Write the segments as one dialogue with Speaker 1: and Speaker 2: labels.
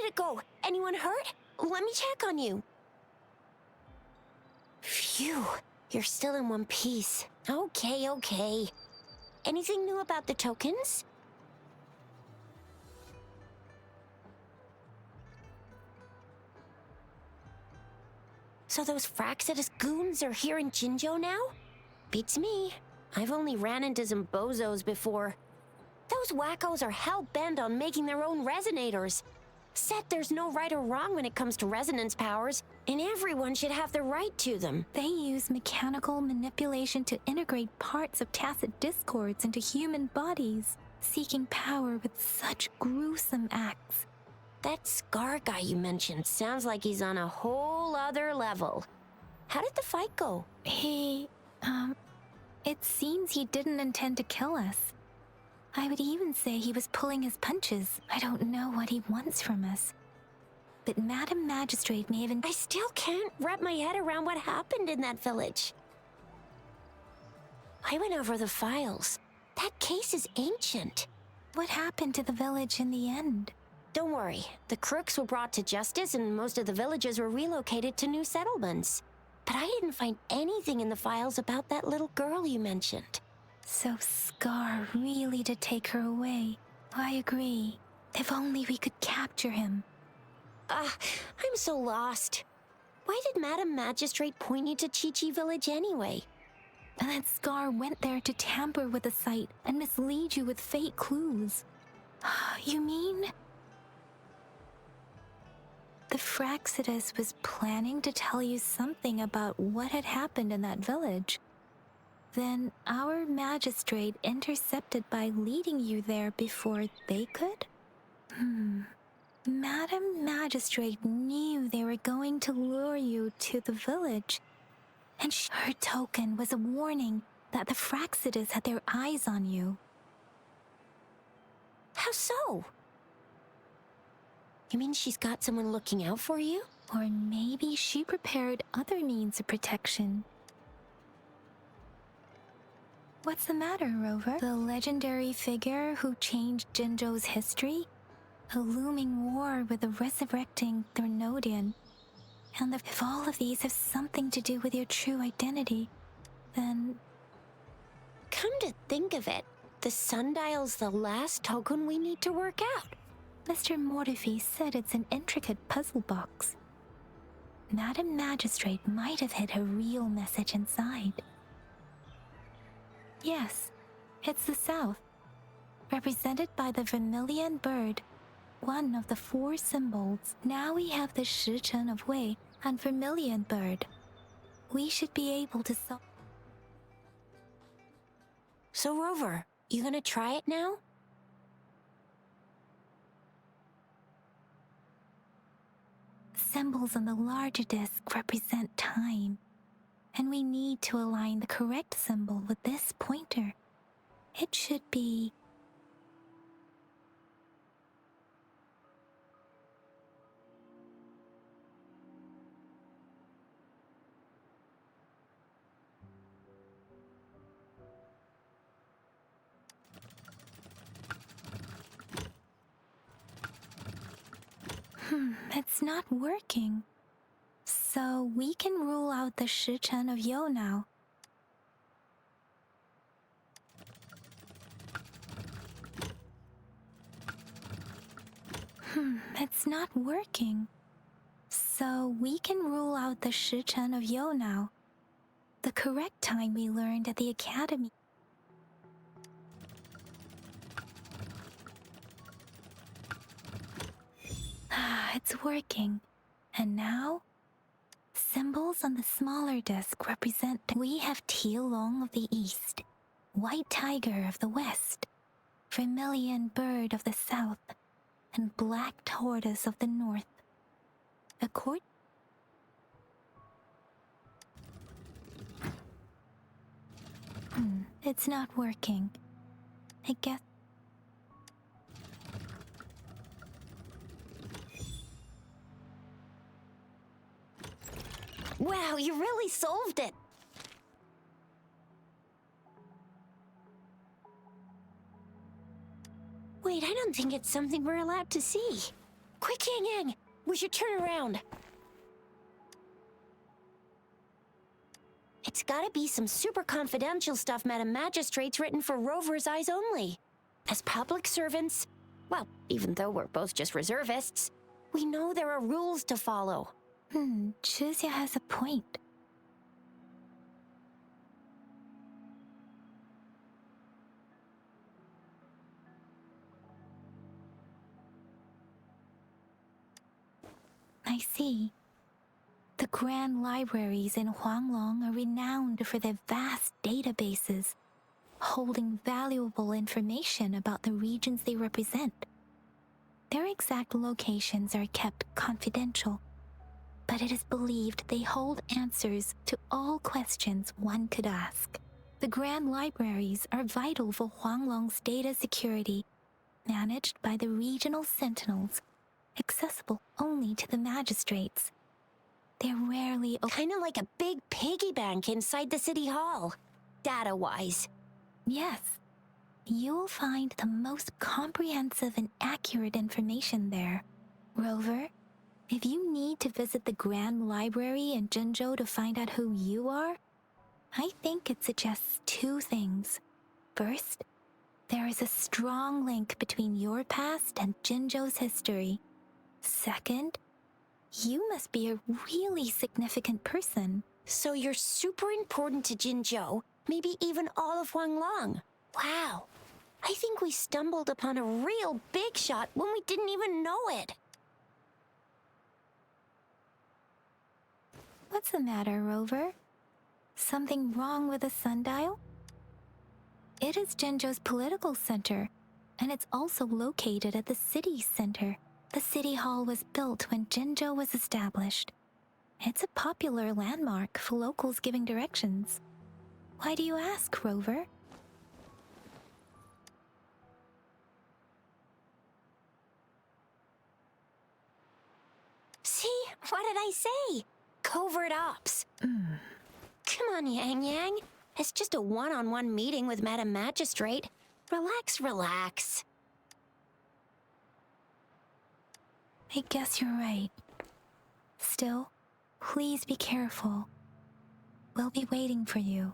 Speaker 1: it go? Anyone hurt? Let me check on you. Phew, you're still in one piece. Okay, okay. Anything new about the tokens? So those Fraxidus goons are here in Jinzhou now? Beats me. I've only ran into some bozos before. Those wackos are hell-bent on making their own resonators. Said there's no right or wrong when it comes to resonance powers, and everyone should have the right to them.
Speaker 2: They use mechanical manipulation to integrate parts of tacit discords into human bodies, seeking power with such gruesome acts.
Speaker 1: That Scar guy you mentioned sounds like he's on a whole other level. How did the fight go?
Speaker 2: It seems he didn't intend to kill us. I would even say he was pulling his punches. I don't know what he wants from us. But Madam Magistrate may have...
Speaker 1: I still can't wrap my head around what happened in that village. I went over the files. That case is ancient.
Speaker 2: What happened to the village in the end?
Speaker 1: Don't worry. The crooks were brought to justice and most of the villagers were relocated to new settlements. But I didn't find anything in the files about that little girl you mentioned.
Speaker 2: So Scar really did take her away. I agree. If only we could capture him.
Speaker 1: I'm so lost. Why did Madam Magistrate point you to Chi-Chi Village anyway?
Speaker 2: And then Scar went there to tamper with the site and mislead you with fake clues. You mean? The Fraxidus was planning to tell you something about what had happened in that village. Then our magistrate intercepted by leading you there before they could? Madam Magistrate knew they were going to lure you to the village. And her token was a warning that the Fraxidus had their eyes on you.
Speaker 1: How so? You mean she's got someone looking out for you?
Speaker 2: Or maybe she prepared other means of protection. What's the matter, Rover? The legendary figure who changed Jinzhou's history? A looming war with the resurrecting Threnodian. And if all of these have something to do with your true identity, then...
Speaker 1: Come to think of it, the sundial's the last token we need to work out.
Speaker 2: Mr. Mortefi said it's an intricate puzzle box. Madam Magistrate might have hid her real message inside. Yes, it's the South, represented by the vermilion bird, one of the 4 symbols. Now we have the Shichen of Wei and vermilion bird. We should be able to solve...
Speaker 1: So Rover, you gonna try it now?
Speaker 2: Symbols on the larger disc represent time, and we need to align the correct symbol with this pointer. It should be... It's not working. So we can rule out the Shichen of Yo now. It's not working. So we can rule out the Shichen of Yo now. The correct time we learned at the academy. It's working. And now? Symbols on the smaller disc represent... We have Tielong of the east, white tiger of the west, vermilion bird of the south, and black tortoise of the north. It's not working. I guess...
Speaker 1: Wow, you really solved it! Wait, I don't think it's something we're allowed to see. Quick, Yang Yang! We should turn around. It's gotta be some super confidential stuff Madam Magistrate's written for Rover's eyes only. As public servants, well, even though we're both just reservists, we know there are rules to follow.
Speaker 2: JINHSI has a point. I see. The grand libraries in Huanglong are renowned for their vast databases, holding valuable information about the regions they represent. Their exact locations are kept confidential, but it is believed they hold answers to all questions one could ask. The grand libraries are vital for Huanglong's data security, managed by the regional sentinels, accessible only to the magistrates. They're rarely
Speaker 1: Kinda like a big piggy bank inside the city hall, data-wise.
Speaker 2: Yes. You'll find the most comprehensive and accurate information there. Rover, if you need to visit the Grand Library in Jinzhou to find out who you are, I think it suggests two things. First, there is a strong link between your past and Jinzhou's history. Second, you must be a really significant person.
Speaker 1: So you're super important to Jinzhou, maybe even all of Huanglong. Wow. I think we stumbled upon a real big shot when we didn't even know it.
Speaker 2: What's the matter, Rover? Something wrong with the sundial? It is Jinzhou's political center, and it's also located at the city center. The city hall was built when Jinzhou was established. It's a popular landmark for locals giving directions. Why do you ask, Rover?
Speaker 1: See? What did I say? Covert ops. Come on, Yang Yang. It's just a one-on-one meeting with Madam Magistrate. Relax, relax.
Speaker 2: I guess you're right. Still, please be careful. We'll be waiting for you.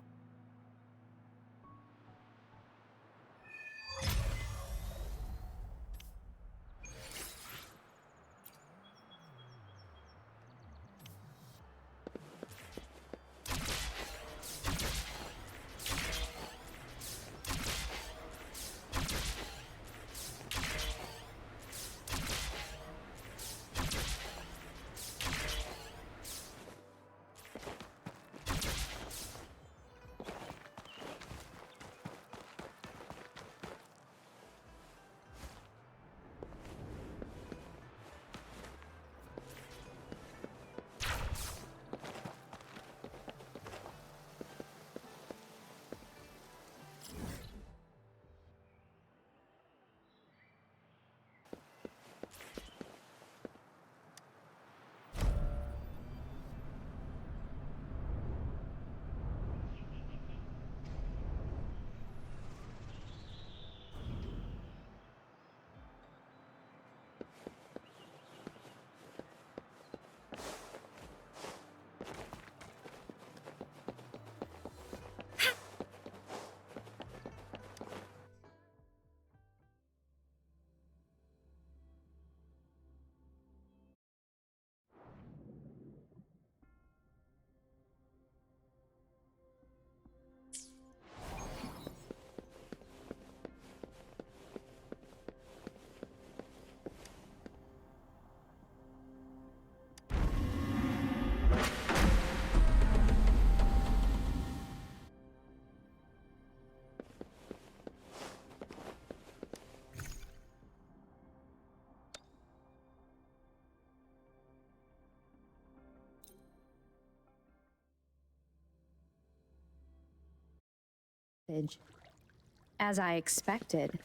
Speaker 3: As I expected,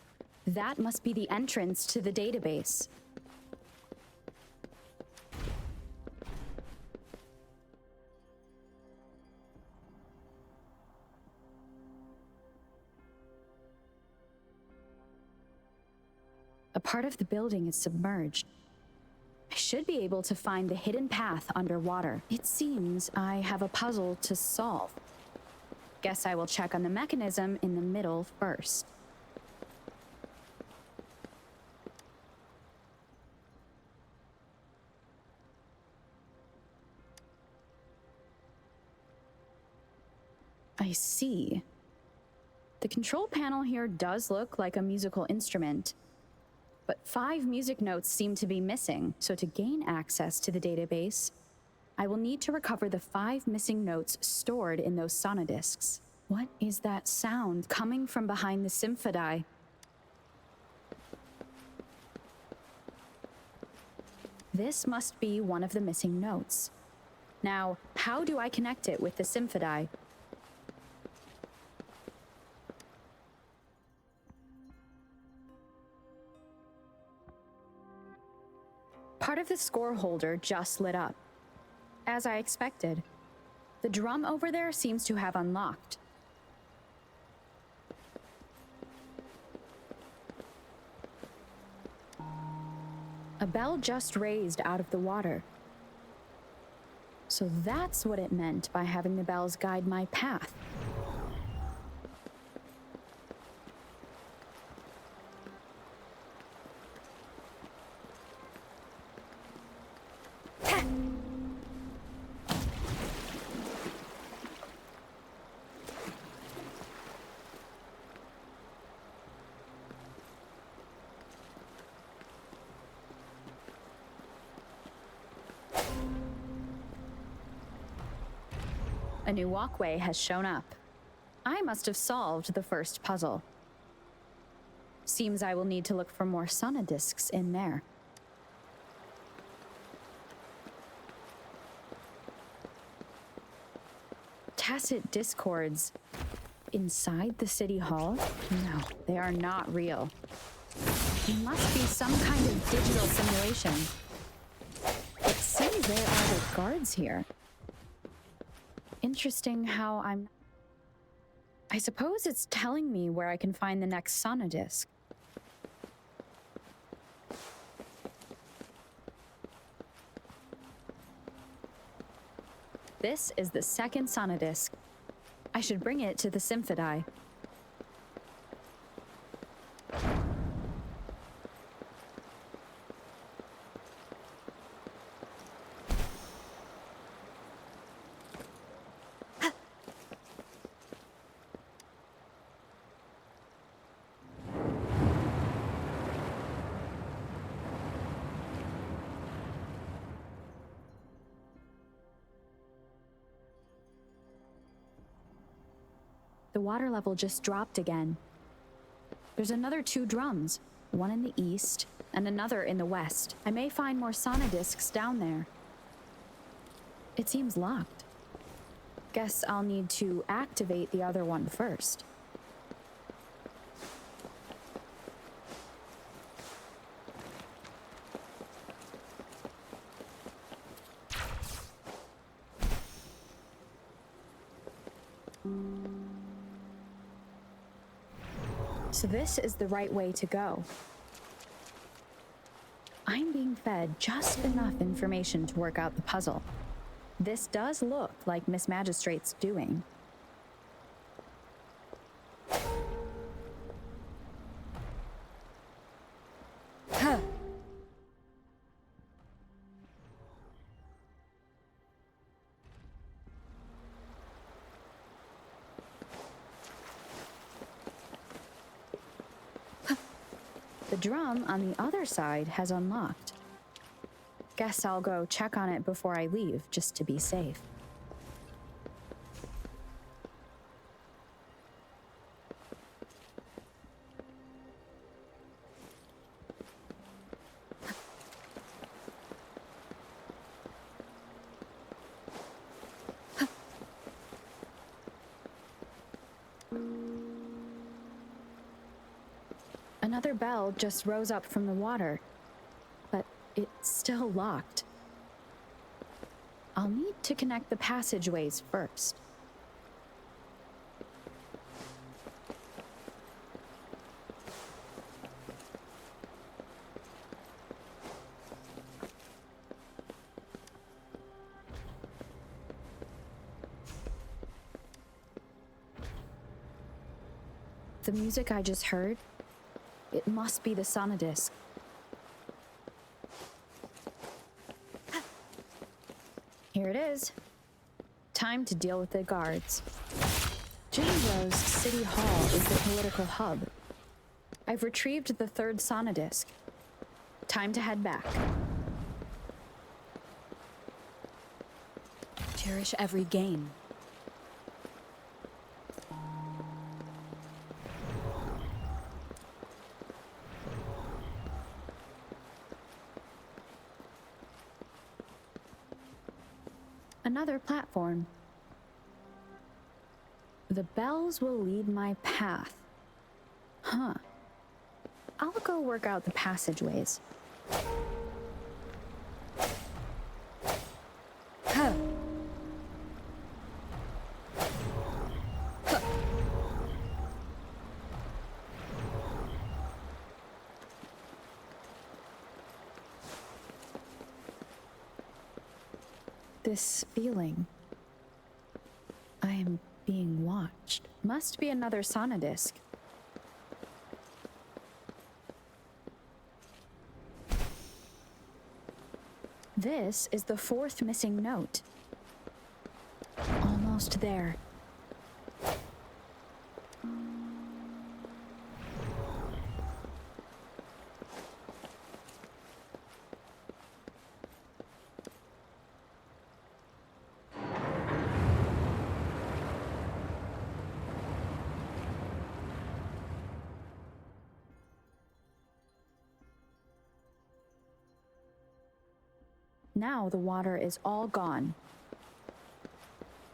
Speaker 3: that must be the entrance to the database. A part of the building is submerged. should be able to find the hidden path underwater. It seems I have a puzzle to solve. Guess I will check on the mechanism in the middle first. I see. The control panel here does look like a musical instrument, but 5 music notes seem to be missing, so to gain access to the database, I will need to recover the 5 missing notes stored in those sonodiscs. What is that sound coming from behind the symphody? This must be one of the missing notes. Now, how do I connect it with the symphody? Part of the score holder just lit up. As I expected, the drum over there seems to have unlocked. A bell just raised out of the water. So that's what it meant by having the bells guide my path. A new walkway has shown up. I must have solved the first puzzle. Seems I will need to look for more sonodiscs in there. Tacit discords inside the city hall? No, they are not real. It must be some kind of digital simulation. It seems there are the guards here. Interesting how I suppose it's telling me where I can find the next sonodisc. This is the second sonodisc. I should bring it to the symphody. The water level just dropped again. There's another 2 drums, one in the east and another in the west. I may find more sonodiscs down there. It seems locked. Guess I'll need to activate the other one first. So this is the right way to go. I'm being fed just enough information to work out the puzzle. This does look like Miss Magistrate's doing. Huh. The drum on the other side has unlocked. Guess I'll go check on it before I leave, just to be safe. Another bell just rose up from the water, but it's still locked. I'll need to connect the passageways first. The music I just heard, it must be the sonodisc. Here it is. Time to deal with the guards. Jinzhou's City Hall is the political hub. I've retrieved the third sonodisc. Time to head back. Cherish every gain. Another platform. The bells will lead my path. Huh. I'll go work out the passageways. Huh. Huh. This feeling. I am being watched. Must be another sonodisc. This is the fourth missing note. Almost there. Now the water is all gone.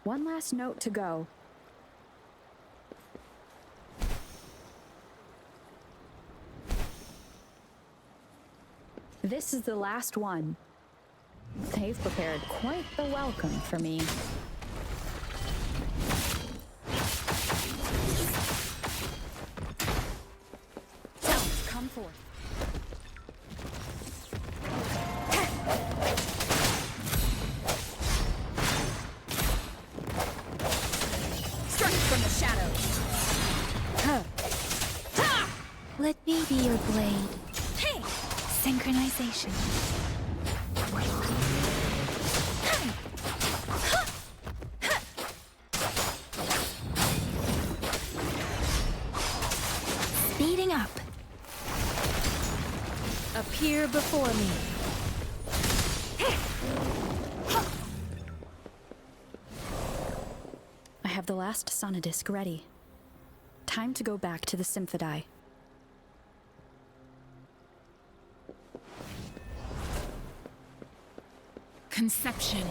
Speaker 3: One last note to go. This is the last one. They've prepared quite the welcome for me. Sounds come forth.
Speaker 2: Let me be your blade. Hey! Synchronization. Speeding up. Appear before me.
Speaker 3: I have the last sonodisc ready. Time to go back to the Symphodi.
Speaker 4: Conception.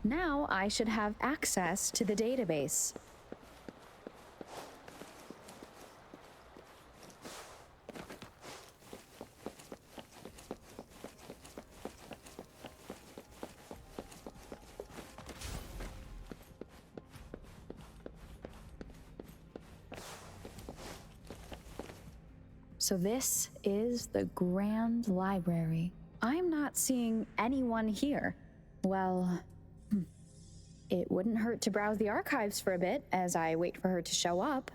Speaker 3: Now I should have access to the database. So this is the Grand Library. I'm not seeing anyone here. Well, it wouldn't hurt to browse the archives for a bit as I wait for her to show up.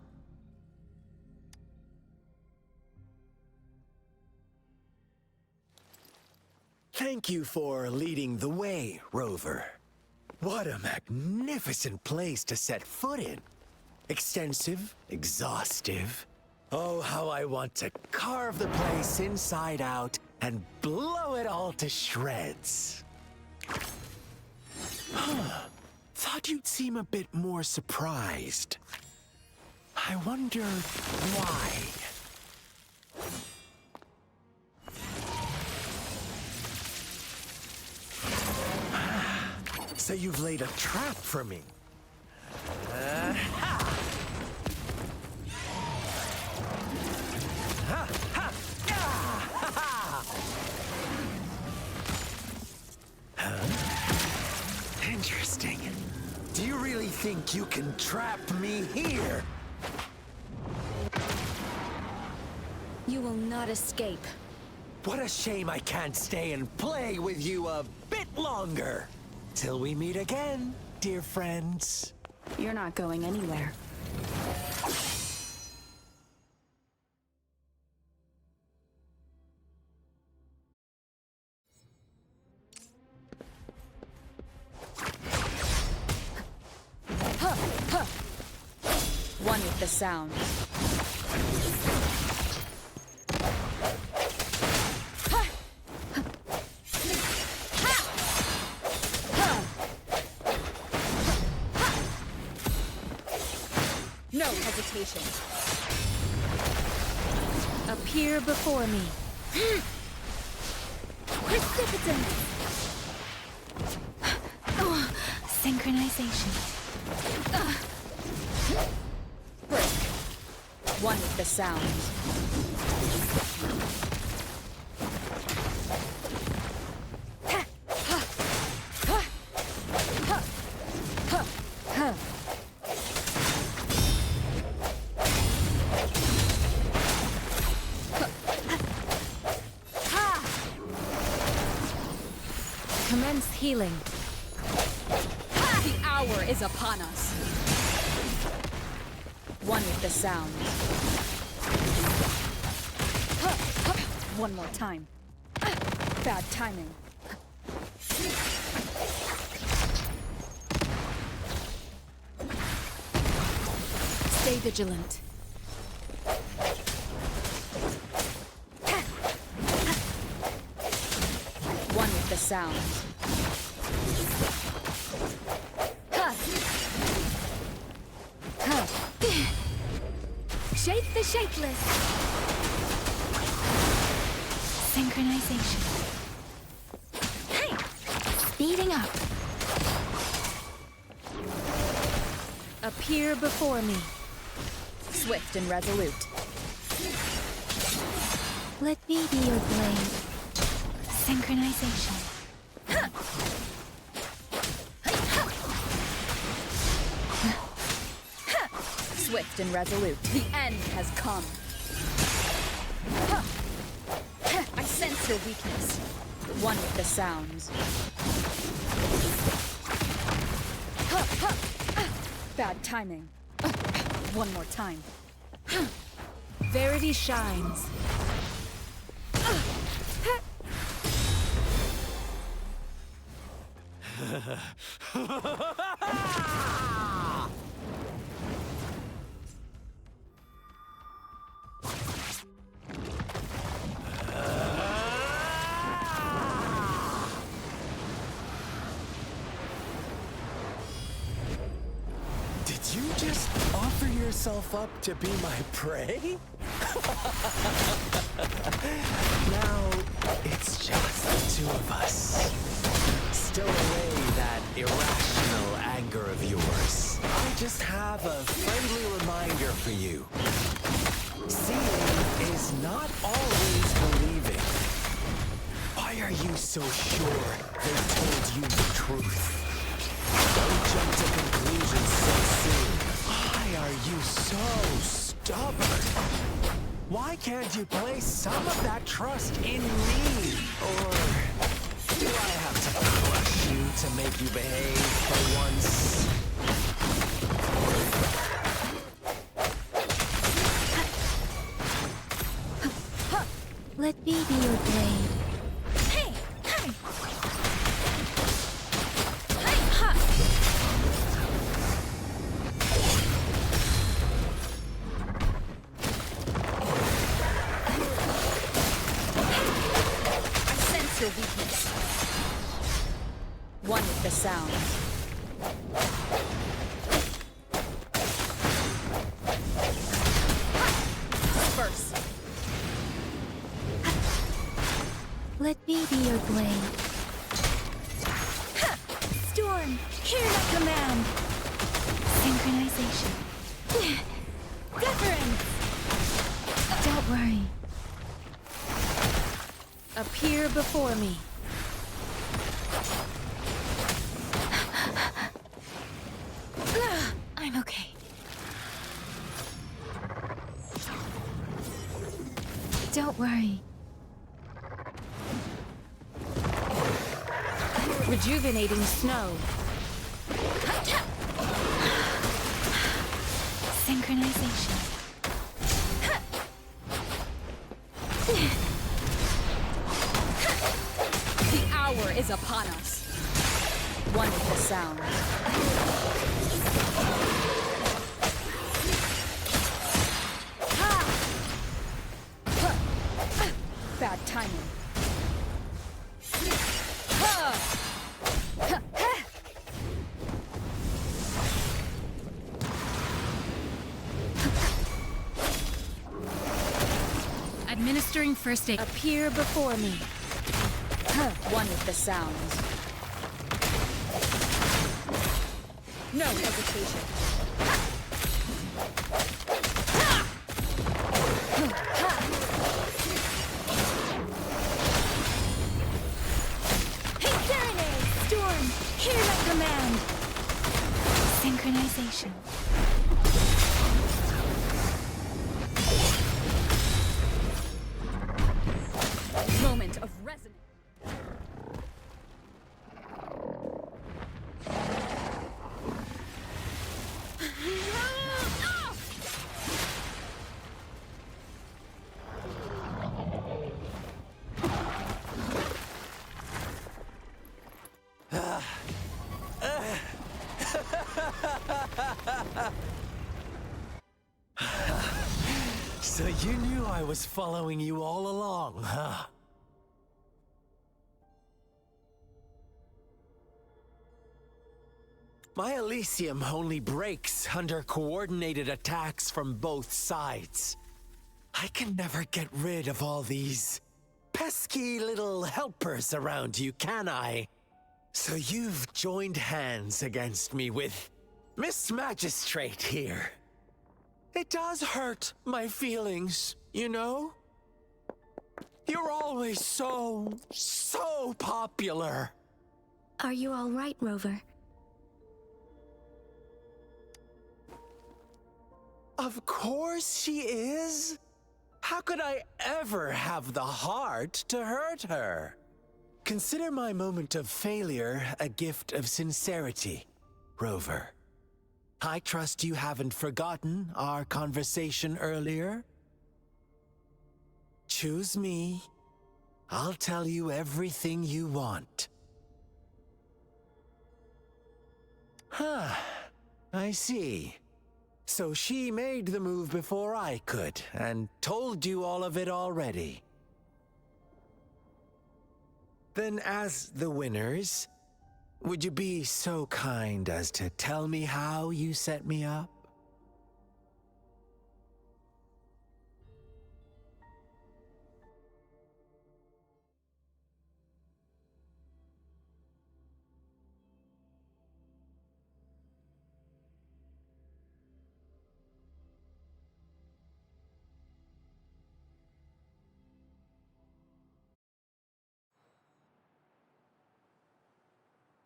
Speaker 5: Thank you for leading the way, Rover. What a magnificent place to set foot in. Extensive, exhaustive. Oh, how I want to carve the place inside out and blow it all to shreds. Thought you'd seem a bit more surprised. I wonder why. So you've laid a trap for me. Interesting. Do you really think you can trap me here?
Speaker 4: You will not escape.
Speaker 5: What a shame I can't stay and play with you a bit longer. Till we meet again, dear friends.
Speaker 3: You're not going anywhere.
Speaker 4: One with the sound. No hesitation. Appear before me.
Speaker 2: Precipitant! Oh, synchronization.
Speaker 4: Break. One with the sound. Commence healing. The hour is upon us. One with the sound. One more time. Bad timing. Stay vigilant. One with the sound.
Speaker 2: Shape the shapeless. Synchronization. Hey! Speeding up.
Speaker 4: Appear before me. Swift and resolute.
Speaker 2: Let me be your blade. Synchronization.
Speaker 4: Swift and resolute. The end has come. I sense your weakness. One with the sounds. Bad timing. One more time. Verity shines.
Speaker 5: Did you just offer yourself up to be my prey? Now, it's just the two of us. Still away that irrational anger of yours. I just have a friendly reminder for you. Seeing is not always believing. Why are you so sure they told you the truth? Don't jump to conclusions so soon. Why are you so stubborn? Why can't you place some of that trust in me? Or do I have to crush you to make you behave for once?
Speaker 2: Let me be your blade. Hey! Hey! Hey! Ha!
Speaker 4: I sense your weakness. One with the sound.
Speaker 2: Let me be your blade. Storm, hear my command. Synchronization. Deference. Don't worry.
Speaker 4: Appear before me.
Speaker 2: I'm okay. Don't worry.
Speaker 4: Rejuvenating snow.
Speaker 2: Synchronization.
Speaker 4: The hour is upon us. One with the sound. Bad timing.
Speaker 6: Administering first aid.
Speaker 4: Appear before me. One with the sound. No hesitation.
Speaker 2: Hey, Serenade! Storm, hear my command. Synchronization.
Speaker 4: Moment of resonance.
Speaker 5: So you knew I was following you all along, huh? My Elysium only breaks under coordinated attacks from both sides. I can never get rid of all these pesky little helpers around you, can I? So you've joined hands against me with Miss Magistrate here. It does hurt my feelings, you know? You're always so popular.
Speaker 2: Are you all right, Rover?
Speaker 5: Of course she is. How could I ever have the heart to hurt her? Consider my moment of failure a gift of sincerity, Rover. I trust you haven't forgotten our conversation earlier. Choose me. I'll tell you everything you want. Huh. I see. So she made the move before I could, and told you all of it already. Then as the winners, would you be so kind as to tell me how you set me up?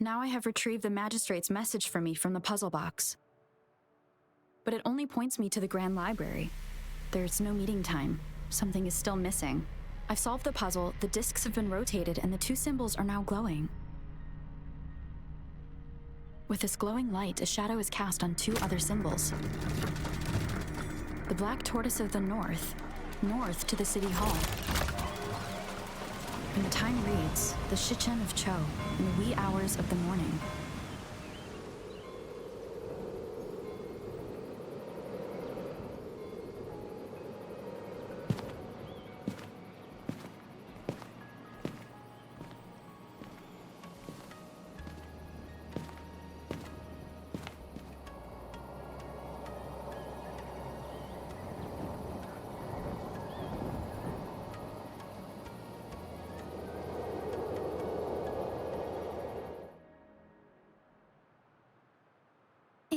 Speaker 3: Now I have retrieved the magistrate's message for me from the puzzle box. But it only points me to the Grand Library. There's no meeting time. Something is still missing. I've solved the puzzle, the discs have been rotated, and the two symbols are now glowing. With this glowing light, a shadow is cast on two other symbols. The black tortoise of the north to the city hall. And the time reads, the Shichen of Cho, in the wee hours of the morning.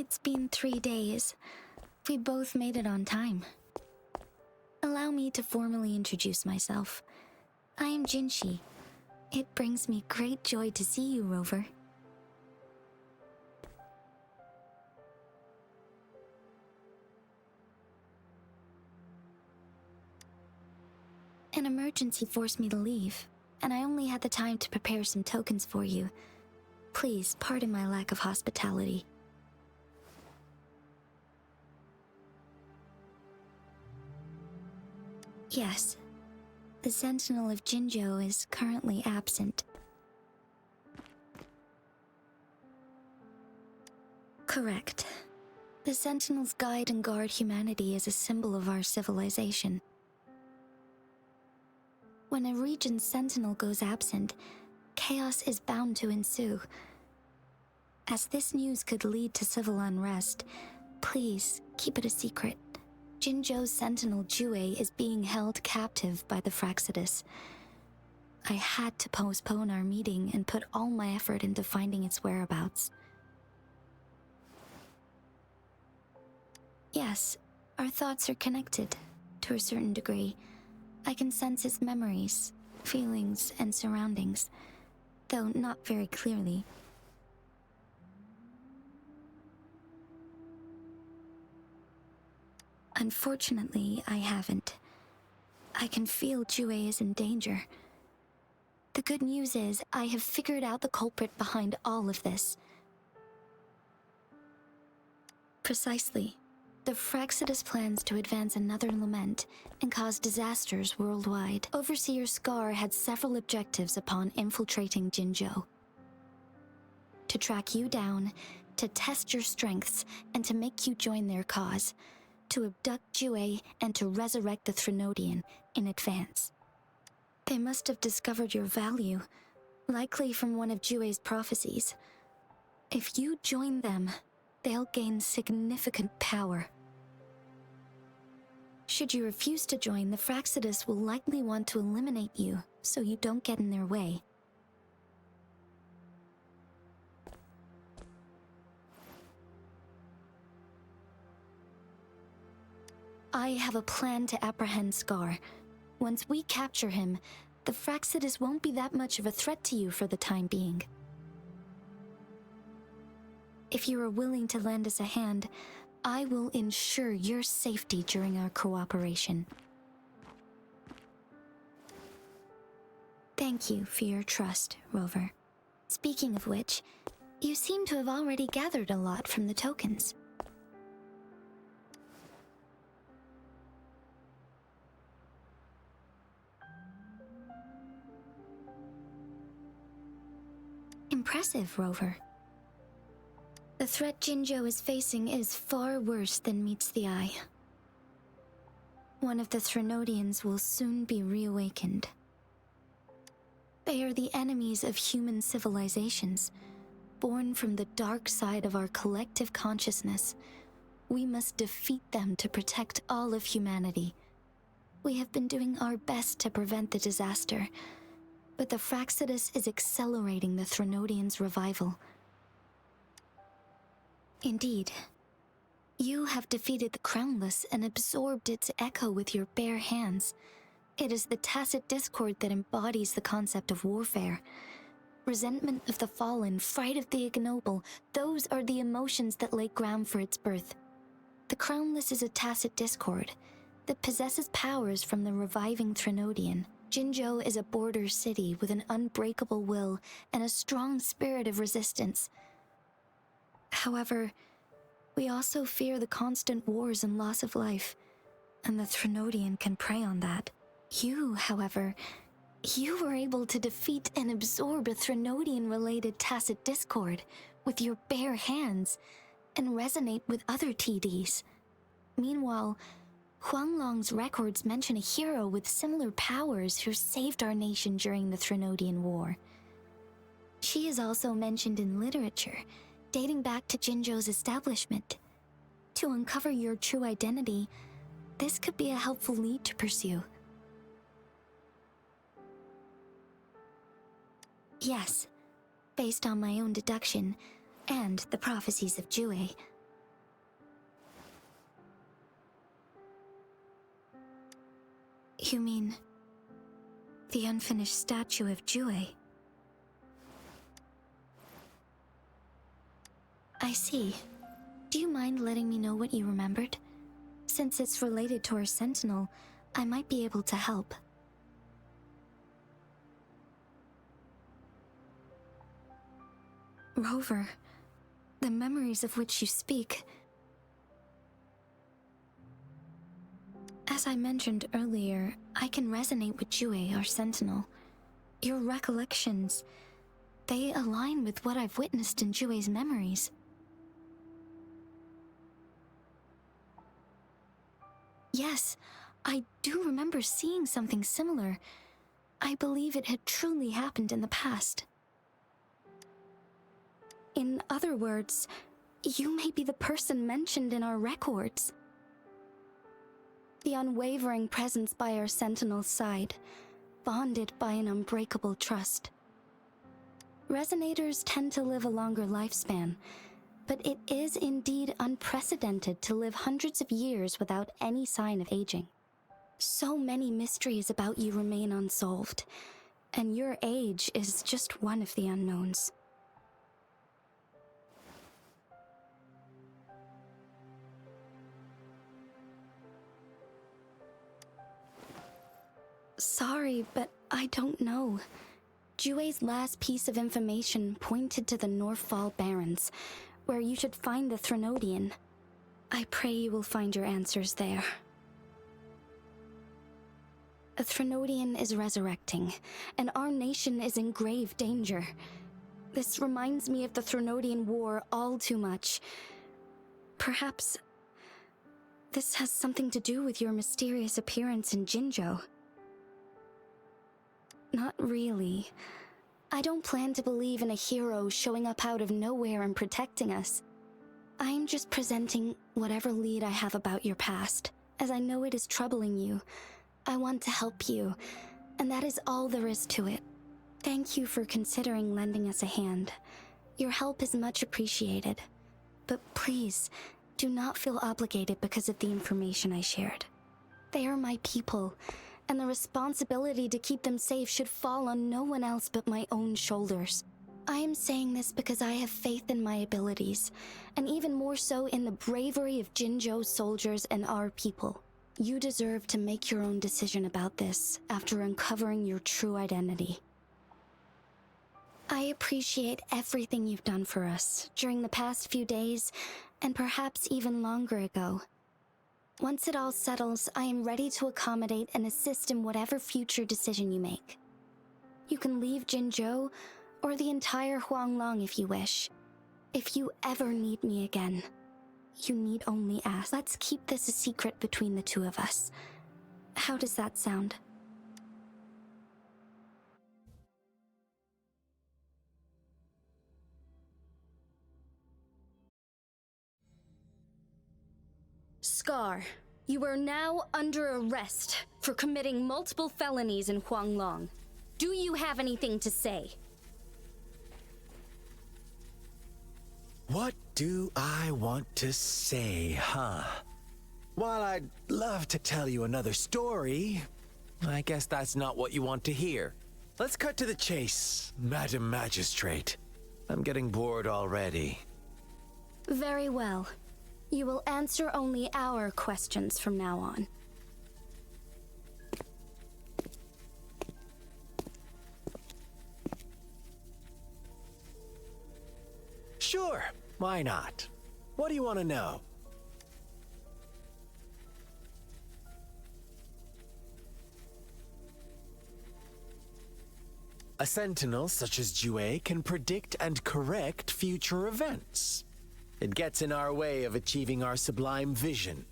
Speaker 2: It's been 3 days. We both made it on time. Allow me to formally introduce myself. I am JINHSI. It brings me great joy to see you, Rover. An emergency forced me to leave, and I only had the time to prepare some tokens for you. Please pardon my lack of hospitality. Yes, the Sentinel of Jinzhou is currently absent. Correct. The Sentinels guide and guard humanity as a symbol of our civilization. When a region's sentinel goes absent, chaos is bound to ensue. As this news could lead to civil unrest, please keep it a secret. Jinzhou's sentinel Jue is being held captive by the Fraxidus. I had to postpone our meeting and put all my effort into finding its whereabouts. Yes, our thoughts are connected, to a certain degree. I can sense its memories, feelings, and surroundings, though not very clearly. Unfortunately, I haven't. I can feel Jue is in danger. The good news is, I have figured out the culprit behind all of this. Precisely. The Fraxidus plans to advance another lament and cause disasters worldwide. Overseer Scar had several objectives upon infiltrating Jinzhou. To track you down, to test your strengths, and to make you join their cause. To abduct Jue and to resurrect the Threnodian in advance. They must have discovered your value, likely from one of Jue's prophecies. If you join them, they'll gain significant power. Should you refuse to join, the Fraxidus will likely want to eliminate you, so you don't get in their way. I have a plan to apprehend Scar. Once we capture him, the Fraxidus won't be that much of a threat to you for the time being. If you are willing to lend us a hand, I will ensure your safety during our cooperation. Thank you for your trust, Rover. Speaking of which, you seem to have already gathered a lot from the tokens. Impressive, Rover. The threat Jinzhou is facing is far worse than meets the eye. One of the Threnodians will soon be reawakened. They are the enemies of human civilizations, born from the dark side of our collective consciousness. We must defeat them to protect all of humanity. We have been doing our best to prevent the disaster, but the Fraxidus is accelerating the Threnodians' revival. Indeed, you have defeated the Crownless and absorbed its echo with your bare hands. It is the tacit discord that embodies the concept of warfare. Resentment of the fallen, fright of the ignoble, those are the emotions that lay ground for its birth. The Crownless is a tacit discord that possesses powers from the reviving Threnodian. Jinzhou is a border city with an unbreakable will and a strong spirit of resistance. However, we also fear the constant wars and loss of life, and the Threnodian can prey on that. You, however, you were able to defeat and absorb a Threnodian-related tacit discord with your bare hands and resonate with other TDs. Meanwhile, Huanglong's records mention a hero with similar powers who saved our nation during the Threnodian War. She is also mentioned in literature, dating back to Jinzhou's establishment. To uncover your true identity, this could be a helpful lead to pursue. Yes, based on my own deduction and the prophecies of Jue, You mean the unfinished statue of Jue? I see. Do you mind letting me know what you remembered? Since it's related to our sentinel, I might be able to help. Rover, the memories of which you speak. As I mentioned earlier, I can resonate with Jue, our sentinel. Your recollections, they align with what I've witnessed in Jue's memories. Yes, I do remember seeing something similar. I believe it had truly happened in the past. In other words, you may be the person mentioned in our records. The unwavering presence by our sentinel's side, bonded by an unbreakable trust. Resonators tend to live a longer lifespan, but it is indeed unprecedented to live hundreds of years without any sign of aging. So many mysteries about you remain unsolved, and your age is just one of the unknowns. Sorry, but I don't know. Jue's last piece of information pointed to the Northfall Barrens, where you should find the Threnodian. I pray you will find your answers there. A Threnodian is resurrecting, and our nation is in grave danger. This reminds me of the Threnodian War all too much. Perhaps this has something to do with your mysterious appearance in Jinzhou. Not really. I don't plan to believe in a hero showing up out of nowhere and protecting us. I'm just presenting whatever lead I have about your past, as I know it is troubling you. I want to help you, and that is all there is to it. Thank you for considering lending us a hand. Your help is much appreciated. But please, do not feel obligated because of the information I shared. They are my people, and the responsibility to keep them safe should fall on no one else but my own shoulders. I am saying this because I have faith in my abilities, and even more so in the bravery of Jinzhou's soldiers and our people. You deserve to make your own decision about this after uncovering your true identity. I appreciate everything you've done for us during the past few days, and perhaps even longer ago. Once it all settles, I am ready to accommodate and assist in whatever future decision you make. You can leave Jinzhou, or the entire Huanglong if you wish. If you ever need me again, you need only ask. Let's keep this a secret between the two of us. How does that sound?
Speaker 4: Scar, you are now under arrest for committing multiple felonies in Huanglong. Do you have anything to say?
Speaker 5: What do I want to say, huh? While I'd love to tell you another story, I guess that's not what you want to hear. Let's cut to the chase, Madam Magistrate. I'm getting bored already.
Speaker 4: Very well. You will answer only our questions from now on.
Speaker 5: Sure, why not? What do you want to know? A sentinel such as Jue can predict and correct future events. It gets in our way of achieving our sublime vision.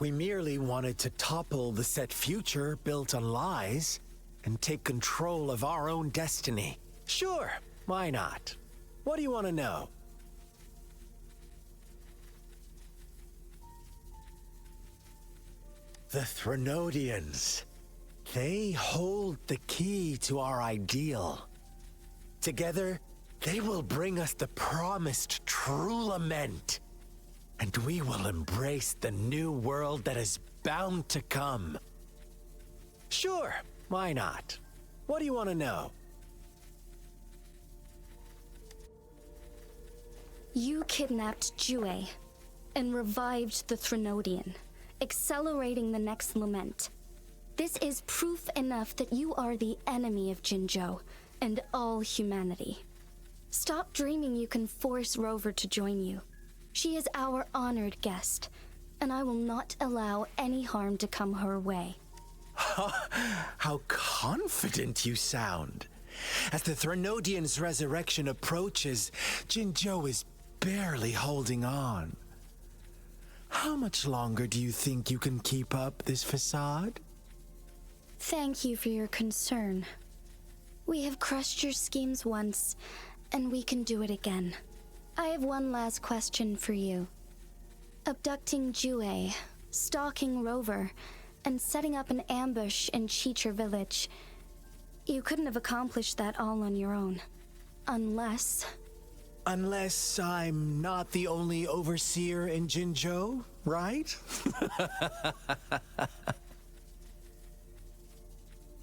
Speaker 5: We merely wanted to topple the set future built on lies and take control of our own destiny. Sure, why not? What do you want to know? The Threnodians. They hold the key to our ideal. Together, they will bring us the promised true lament. And we will embrace the new world that is bound to come. Sure, why not? What do you want to know?
Speaker 4: You kidnapped Jue and revived the Threnodian, accelerating the next lament. This is proof enough that you are the enemy of Jinzhou and all humanity. Stop dreaming you can force Rover to join you. She is our honored guest, and I will not allow any harm to come her way.
Speaker 5: How confident you sound. As the Threnodian's resurrection approaches, Jinzhou is barely holding on. How much longer do you think you can keep up this facade?
Speaker 4: Thank you for your concern. We have crushed your schemes once, and we can do it again. I have one last question for you. Abducting Jue, stalking Rover, and setting up an ambush in Cheecher village. You couldn't have accomplished that all on your own. Unless
Speaker 5: I'm not the only overseer in Jinzhou, right?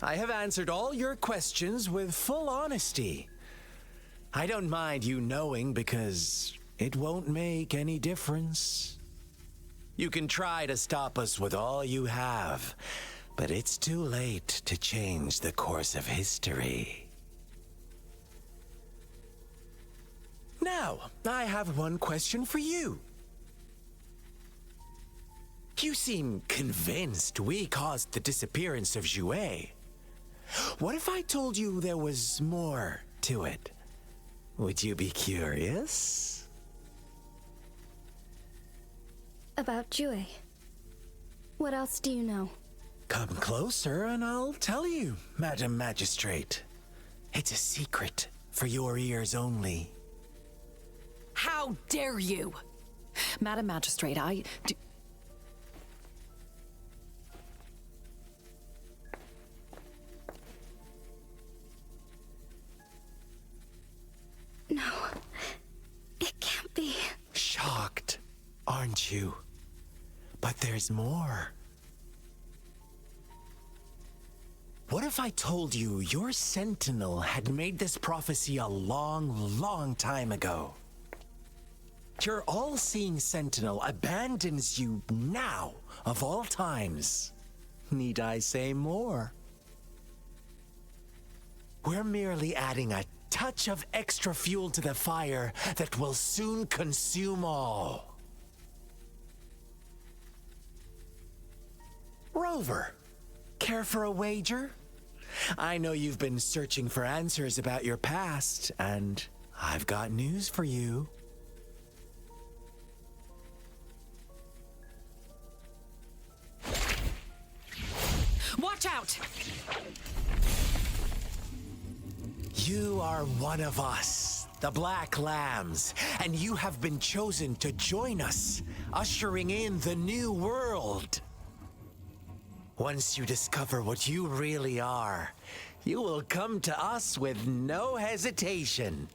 Speaker 5: I have answered all your questions with full honesty. I don't mind you knowing because it won't make any difference. You can try to stop us with all you have, but it's too late to change the course of history. Now, I have one question for you. You seem convinced we caused the disappearance of Jue. What if I told you there was more to it? Would you be curious?
Speaker 4: about Jue. What else do you know?
Speaker 5: Come closer and I'll tell you, Madam Magistrate. It's a secret for your ears only.
Speaker 7: How dare you? Madam Magistrate, I do...
Speaker 4: No, it can't be.
Speaker 5: Shocked, aren't you? But there's more. What if I told you your sentinel had made this prophecy a long, long time ago? Your all-seeing sentinel abandons you now, of all times. Need I say more? We're merely adding a touch of extra fuel to the fire that will soon consume all. Rover, care for a wager? I know you've been searching for answers about your past, and I've got news for you.
Speaker 7: Watch out!
Speaker 5: You are one of us, the Black Lambs, and you have been chosen to join us, ushering in the new world. Once you discover what you really are, you will come to us with no hesitation.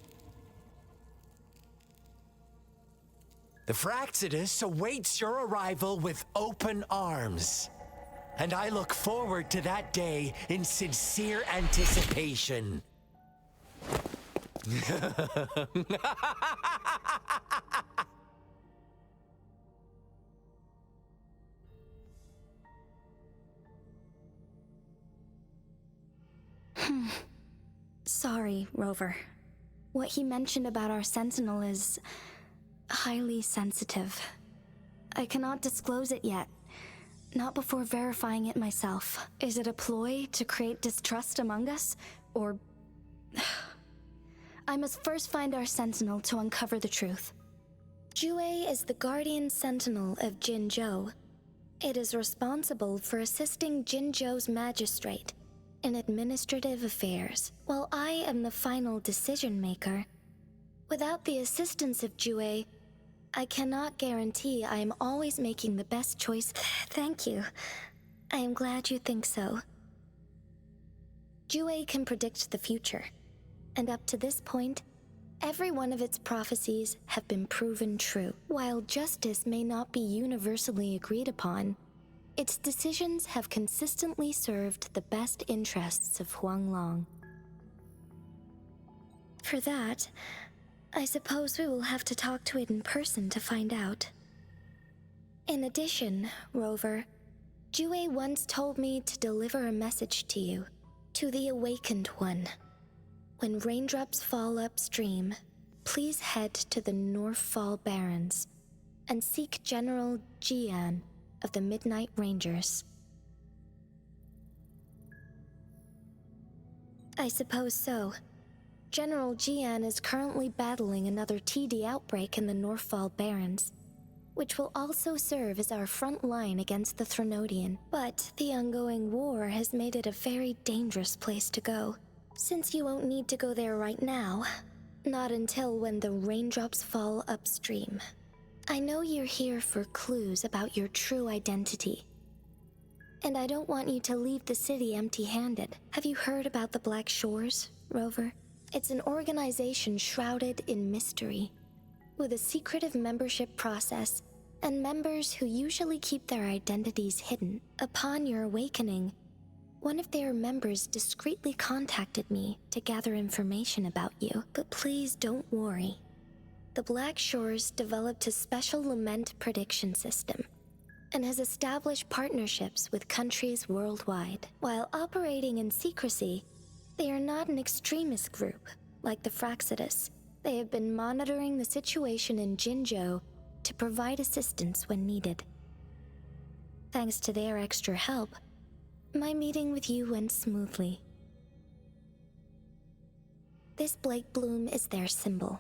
Speaker 5: The Fraxidus awaits your arrival with open arms, and I look forward to that day in sincere anticipation.
Speaker 4: Sorry, Rover. What he mentioned about our sentinel is highly sensitive. I cannot disclose it yet. Not before verifying it myself. Is it a ploy to create distrust among us? Or... I must first find our sentinel to uncover the truth. Jue is the guardian sentinel of Jinzhou. It is responsible for assisting Jinzhou's magistrate in administrative affairs, while I am the final decision maker. Without the assistance of Jue, I cannot guarantee I am always making the best choice. Thank you. I am glad you think so. Jue can predict the future, and up to this point, every one of its prophecies have been proven true. While justice may not be universally agreed upon, Its decisions have consistently served the best interests of Huanglong. For that, I suppose we will have to talk to it in person to find out. In addition, Rover, Jue once told me to deliver a message to you, to the Awakened One. When raindrops fall upstream, please head to the Northfall Barrens and seek General Jian of the Midnight Rangers. I suppose so. General Jian is currently battling another TD outbreak in the Northfall Barrens, which will also serve as our front line against the Threnodian. But the ongoing war has made it a very dangerous place to go. Since you won't need to go there right now, not until when the raindrops fall upstream. I know you're here for clues about your true identity. And I don't want you to leave the city empty-handed. Have you heard about the Black Shores, Rover? It's an organization shrouded in mystery, with a secretive membership process, and members who usually keep their identities hidden. Upon your awakening, one of their members discreetly contacted me to gather information about you. But please don't worry. The Black Shores developed a special lament prediction system and has established partnerships with countries worldwide. While operating in secrecy, they are not an extremist group like the Fraxidus. They have been monitoring the situation in Jinzhou to provide assistance when needed. Thanks to their extra help, my meeting with you went smoothly. This Blake Bloom is their symbol.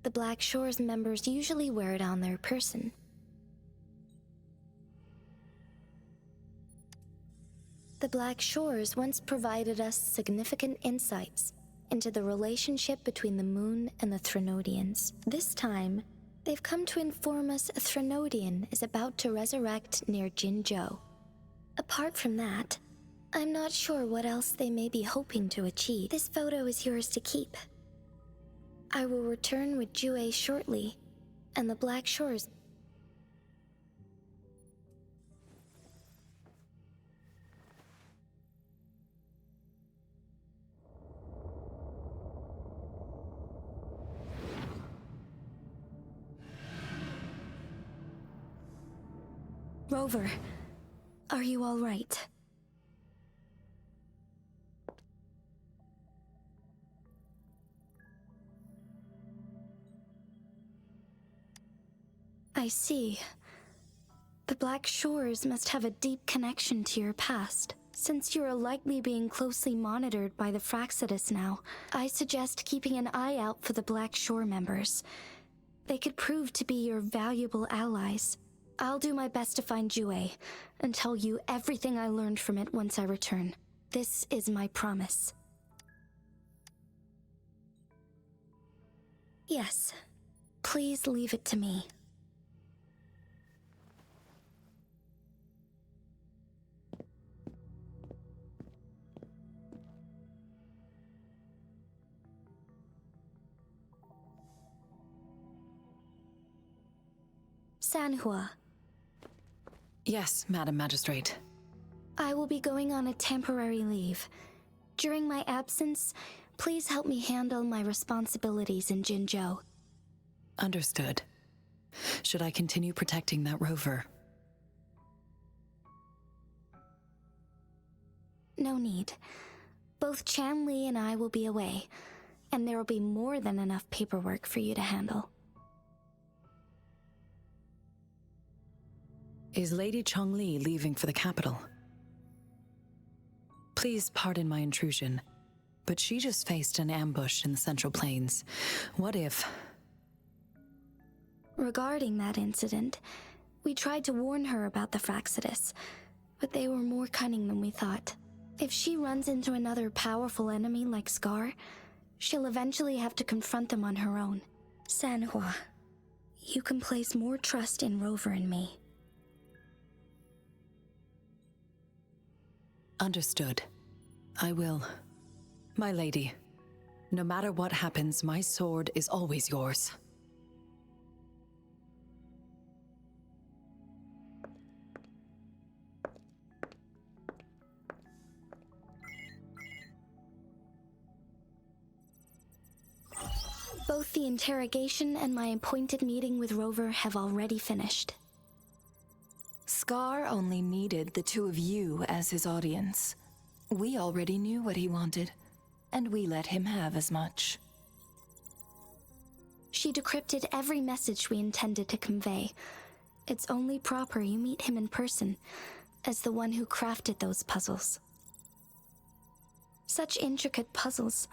Speaker 4: The Black Shores members usually wear it on their person. The Black Shores once provided us significant insights into the relationship between the moon and the Threnodians. This time, they've come to inform us a Threnodian is about to resurrect near Jinzhou. Apart from that, I'm not sure what else they may be hoping to achieve. This photo is yours to keep. I will return with Jue shortly, and the Black Shores. Rover, are you all right? I see. The Black Shores must have a deep connection to your past. Since you are likely being closely monitored by the Fraxidus now, I suggest keeping an eye out for the Black Shore members. They could prove to be your valuable allies. I'll do my best to find Jue and tell you everything I learned from it once I return. This is my promise. Yes, please leave it to me. Sanhua.
Speaker 7: Yes, Madam Magistrate.
Speaker 4: I will be going on a temporary leave. During my absence, please help me handle my responsibilities in Jinzhou.
Speaker 7: Understood. Should I continue protecting that rover?
Speaker 4: No need. Both Chanli and I will be away, and there will be more than enough paperwork for you to handle.
Speaker 7: Is Lady Chongli leaving for the capital? Please pardon my intrusion, but she just faced an ambush in the Central Plains. What if...
Speaker 4: Regarding that incident, we tried to warn her about the Fraxidus, but they were more cunning than we thought. If she runs into another powerful enemy like Scar, she'll eventually have to confront them on her own. Sanhua, you can place more trust in Rover and me.
Speaker 7: Understood. I will. My lady, no matter what happens, my sword is always yours.
Speaker 4: Both the interrogation and my appointed meeting with Rover have already finished.
Speaker 7: Scar only needed the two of you as his audience. We already knew what he wanted, and we let him have as much.
Speaker 4: She decrypted every message we intended to convey. It's only proper you meet him in person, as the one who crafted those puzzles. Such intricate puzzles.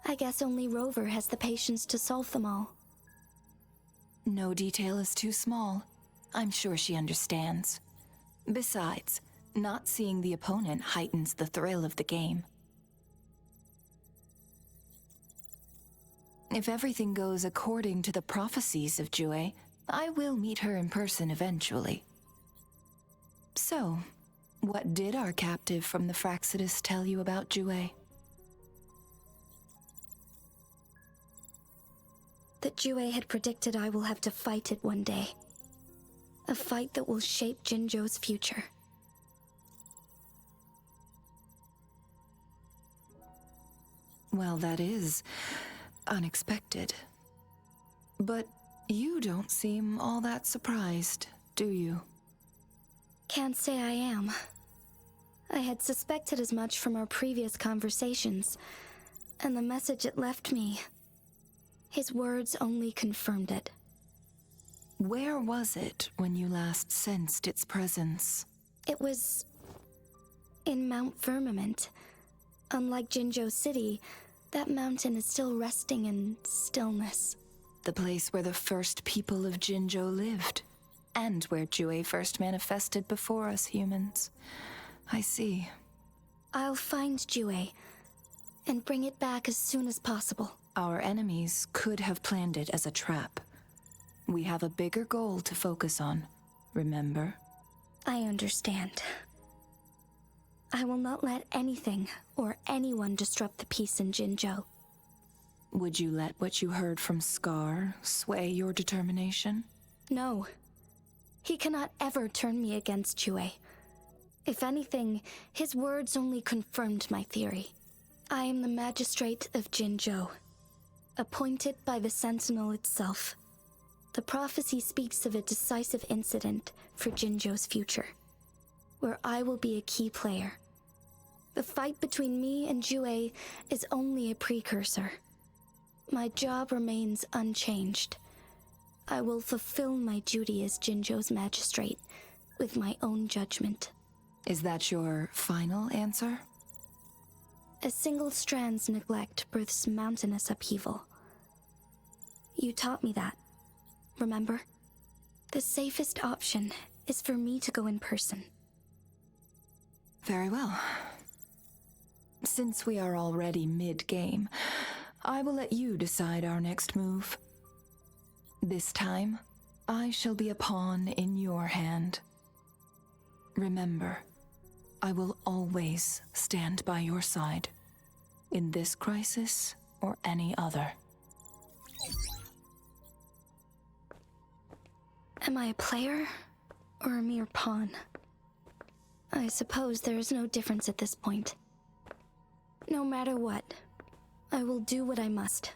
Speaker 4: I guess only Rover has the patience to solve them all.
Speaker 7: No detail is too small. I'm sure she understands. Besides, not seeing the opponent heightens the thrill of the game. If everything goes according to the prophecies of Jue, I will meet her in person eventually. So, what did our captive from the Fraxidus tell you about Jue?
Speaker 4: That Jue had predicted I will have to fight it one day. A fight that will shape Jinzhou's future.
Speaker 7: Well, that is unexpected. But you don't seem all that surprised, do you?
Speaker 4: Can't say I am. I had suspected as much from our previous conversations, and the message it left me, his words only confirmed it.
Speaker 7: Where was it when you last sensed its presence?
Speaker 4: It was in Mount Firmament. Unlike Jinzhou City, that mountain is still resting in stillness.
Speaker 7: The place where the first people of Jinzhou lived, and where Jue first manifested before us humans. I see.
Speaker 4: I'll find Jue and bring it back as soon as possible.
Speaker 7: Our enemies could have planned it as a trap. We have a bigger goal to focus on, remember?
Speaker 4: I understand. I will not let anything or anyone disrupt the peace in Jinzhou.
Speaker 7: Would you let what you heard from Scar sway your determination?
Speaker 4: No. He cannot ever turn me against Jue. If anything, his words only confirmed my theory. I am the magistrate of Jinzhou, appointed by the Sentinel itself. The prophecy speaks of a decisive incident for Jinzhou's future, where I will be a key player. The fight between me and Jue is only a precursor. My job remains unchanged. I will fulfill my duty as Jinzhou's magistrate with my own judgment.
Speaker 7: Is that your final answer?
Speaker 4: A single strand's neglect births mountainous upheaval. You taught me that, remember? The safest option is for me to go in person.
Speaker 7: Very well. Since we are already mid-game, I will let you decide our next move. This time, I shall be a pawn in your hand. Remember, I will always stand by your side, in this crisis or any other.
Speaker 4: Am I a player or a mere pawn? I suppose there is no difference at this point. No matter what, I will do what I must.